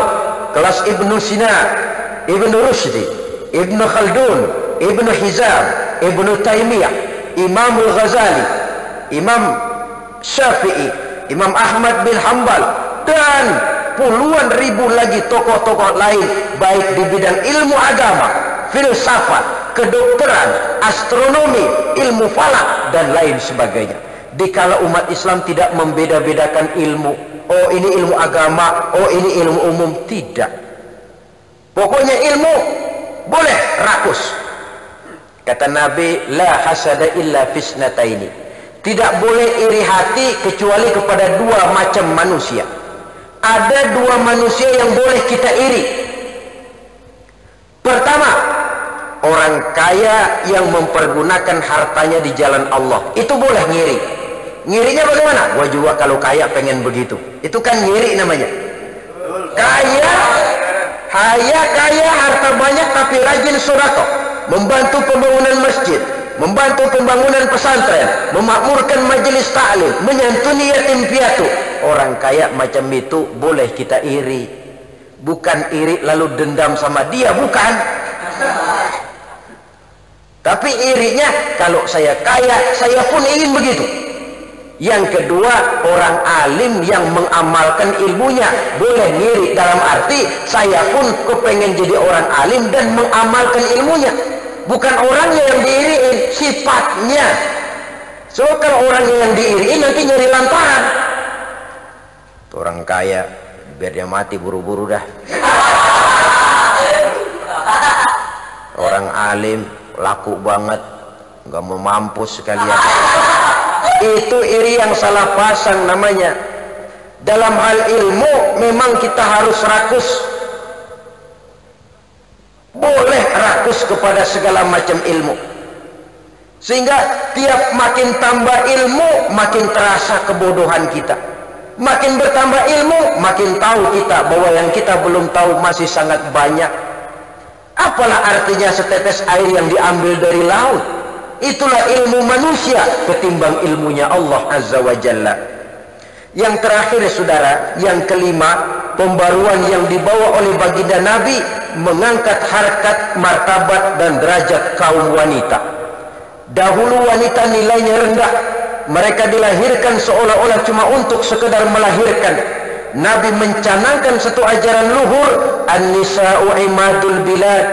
kelas Ibnu Sina, Ibnu Rushdi, Ibnu Khaldun, Ibnu Hizam, Ibnu Taimiyah, Imam Al-Ghazali, Imam Syafi'i, Imam Ahmad bin Hanbal, dan puluhan ribu lagi tokoh-tokoh lain, baik di bidang ilmu agama, filsafat, kedokteran, astronomi, ilmu falak, dan lain sebagainya. Dikala umat Islam tidak membeda-bedakan ilmu, oh ini ilmu agama, oh ini ilmu umum, tidak. Pokoknya ilmu boleh rakus. Kata Nabi, la hasada illa fisnataini. Tidak boleh iri hati kecuali kepada dua macam manusia. Ada dua manusia yang boleh kita iri. Pertama, orang kaya yang mempergunakan hartanya di jalan Allah. Itu boleh ngiri. Ngirinya bagaimana? Gua juga kalau kaya pengen begitu. Itu kan ngiri namanya. Kaya, harta banyak tapi rajin sedekah, membantu pembangunan masjid, membantu pembangunan pesantren, memakmurkan majelis taklim, menyantuni yatim piatu. Orang kaya macam itu boleh kita iri. Bukan iri lalu dendam sama dia, bukan. Tapi irinya, kalau saya kaya, saya pun ingin begitu. Yang kedua, orang alim yang mengamalkan ilmunya. Boleh ngiri dalam arti saya pun kepengen jadi orang alim dan mengamalkan ilmunya. Bukan orangnya yang diiriin, sifatnya. So kalau orangnya yang diiriin nanti nyari lantaran. Orang kaya biar dia mati buru-buru dah. Orang alim laku banget, nggak mau mampus sekalian. Itu iri yang salah pasang namanya. Dalam hal ilmu memang kita harus rakus. Boleh rakus kepada segala macam ilmu. Sehingga tiap makin tambah ilmu, makin terasa kebodohan kita. Makin bertambah ilmu, makin tahu kita bahwa yang kita belum tahu masih sangat banyak. Apalah artinya setetes air yang diambil dari laut? Itulah ilmu manusia ketimbang ilmunya Allah Azza wa Jalla. Yang terakhir saudara, yang kelima, pembaruan yang dibawa oleh baginda Nabi mengangkat harkat, martabat dan derajat kaum wanita. Dahulu wanita nilainya rendah, mereka dilahirkan seolah-olah cuma untuk sekedar melahirkan. Nabi mencanangkan satu ajaran luhur, an-nisa'u imadul bilad,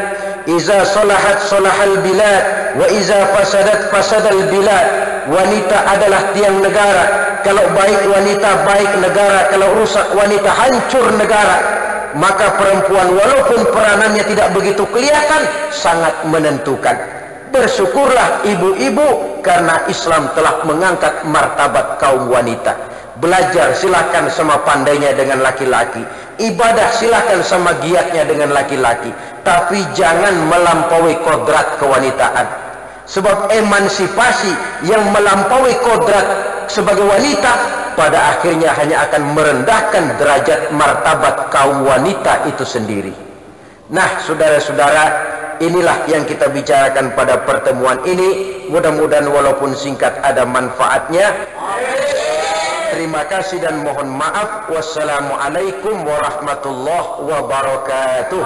iza salahat salahal bilad, wa iza fasadat fasadal bilad. Wanita adalah tiang negara. Kalau baik wanita, baik negara. Kalau rusak wanita, hancur negara. Maka perempuan walaupun peranannya tidak begitu kelihatan, sangat menentukan. Bersyukurlah ibu-ibu karena Islam telah mengangkat martabat kaum wanita. Belajar silakan sama pandainya dengan laki-laki. Ibadah silakan sama giatnya dengan laki-laki. Tapi jangan melampaui kodrat kewanitaan. Sebab emansipasi yang melampaui kodrat sebagai wanita pada akhirnya hanya akan merendahkan derajat martabat kaum wanita itu sendiri. Nah, saudara-saudara, inilah yang kita bicarakan pada pertemuan ini. Mudah-mudahan walaupun singkat ada manfaatnya. Terima kasih dan mohon maaf. Wassalamualaikum warahmatullahi wabarakatuh.